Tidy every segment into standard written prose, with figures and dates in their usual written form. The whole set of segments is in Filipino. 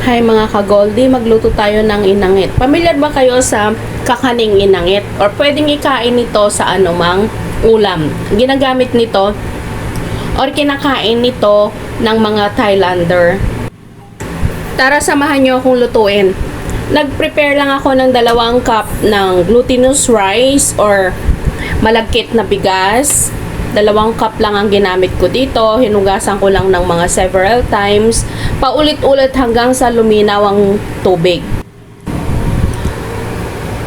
Hi mga ka-Goldie, magluto tayo ng inangit. Pamilyar ba kayo sa kakaning inangit? Or pwedeng ikain nito sa anumang ulam. Ginagamit nito or kinakain nito ng mga Thailander. Tara, samahan nyo akong lutuin. Nag-prepare lang ako ng 2 cup ng glutinous rice or malagkit na bigas. 2 cup lang ang ginamit ko dito. Hinugasan ko lang ng mga several times. Paulit-ulit hanggang sa luminaw ang tubig.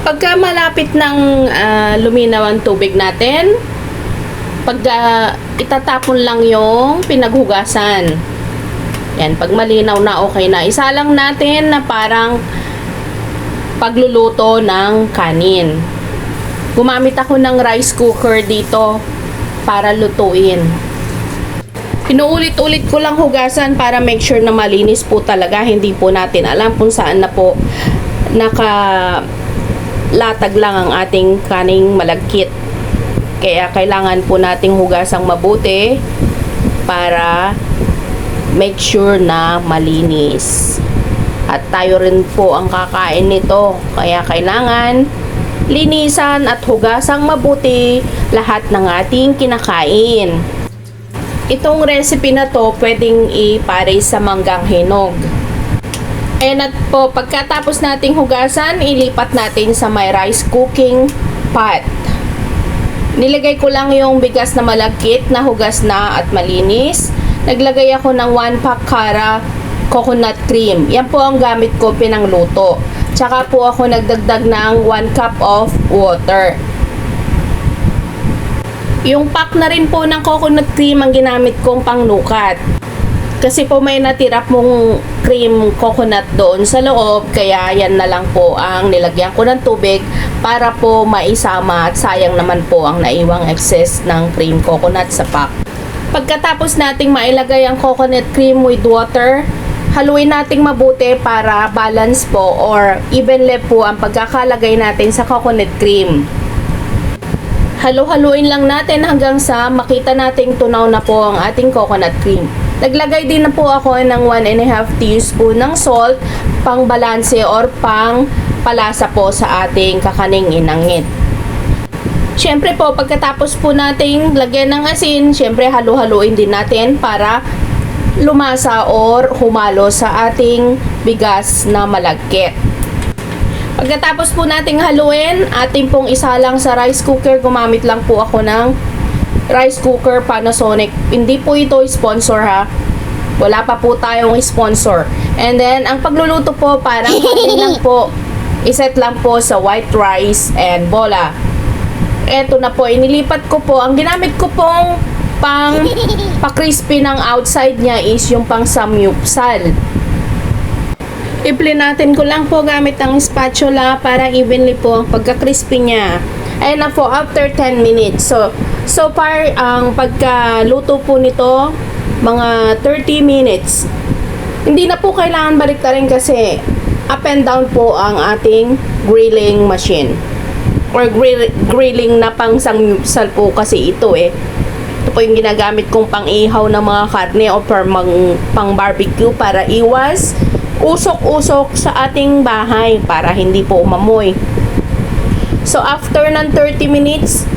Pagka malapit ng luminaw ang tubig natin, itatapon lang yung pinaghugasan. Yan, pag malinaw na, okay na. Isa lang natin na parang pagluluto ng kanin. Gumamit ako ng rice cooker dito para lutuin. Inuulit-ulit ko lang hugasan para make sure na malinis po talaga. Hindi po natin alam kung saan na po nakalatag lang ang ating kaning malagkit. Kaya kailangan po nating hugasang mabuti para make sure na malinis. At tayo rin po ang kakain nito. Kaya kailangan linisan at hugasang mabuti lahat ng ating kinakain. Itong recipe na to pwedeng ipare sa manggang hinog. And at po, pagkatapos nating hugasan, ilipat natin sa may rice cooking pot. Nilagay ko lang yung bigas na malagkit na hugas na at malinis. Naglagay ako ng 1 pack kara coconut cream. Yan po ang gamit ko pinangluto. Tsaka po ako nagdagdag ng 1 cup of water. Yung pack na rin po ng coconut cream ang ginamit kong pangnukat. Kasi po may natira pong cream coconut doon sa loob. Kaya yan na lang po ang nilagyan ko ng tubig para po maisama at sayang naman po ang naiwang excess ng cream coconut sa pack. Pagkatapos nating mailagay ang coconut cream with water, haluin nating mabuti para balance po or evenly po ang pagkakalagay natin sa coconut cream. Halu-haluin lang natin hanggang sa makita nating tunaw na po ang ating coconut cream. Naglagay din na po ako ng 1.5 teaspoon ng salt, pang balanse or pang palasa po sa ating kakaning inangit. Syempre po, pagkatapos po nating lagyan ng asin, syempre halu-haluin din natin para lumasa or humalo sa ating bigas na malagkit. Pagkatapos po nating haluin, ating pong isalang sa rice cooker. Gumamit lang po ako ng rice cooker Panasonic. Hindi po ito sponsor ha. Wala pa po tayong sponsor. And then, ang pagluluto po, parang atin lang po. Iset lang po sa white rice and bola. Eto na po, inilipat ko po. Ang ginamit ko pong pa-crispy ng outside niya is yung pang samyupsal. I-blend natin ko lang po gamit ang spatula para evenly po ang pagka-crispy niya. Ayan na po, after 10 minutes. So far, ang pagkaluto po nito, mga 30 minutes. Hindi na po kailangan baliktarin kasi up and down po ang ating grilling machine. Or grilling na pang samyupsal po kasi ito eh. Ito po yung ginagamit kong pang-ihaw ng mga karne o pang barbecue para iwas usok-usok sa ating bahay para hindi po umamoy. So after ng 30 minutes,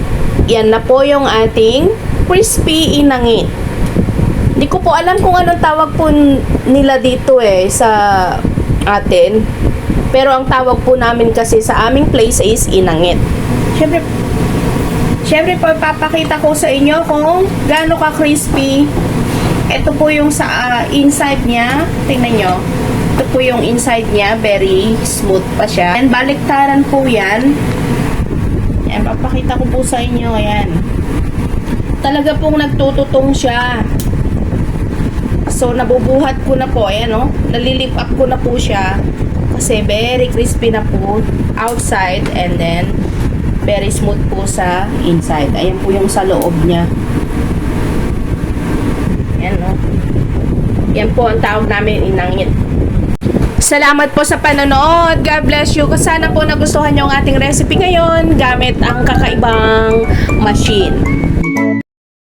yan na po yung ating crispy inangit. Hindi ko po alam kung anong tawag po nila dito eh sa atin. Pero ang tawag po namin kasi sa aming place is inangit. Siyempre po, papakita ko sa inyo kung gaano ka-crispy. Ito po yung sa inside niya. Tingnan nyo. Ito po yung inside niya. Very smooth pa siya. And baliktaran po yan. Yan, papakita ko po sa inyo. Ayan. Talaga pong nagtututong siya. So, nabubuhat ko na po. Ayan, no? Nalilip up ko na po siya. Kasi very crispy na po outside and then very smooth po sa inside. Ayan po yung sa loob niya. Ayan, no? Yan po ang tawag namin inangit. Salamat po sa panonood. God bless you. Sana po nagustuhan nyo ang ating recipe ngayon gamit ang kakaibang machine.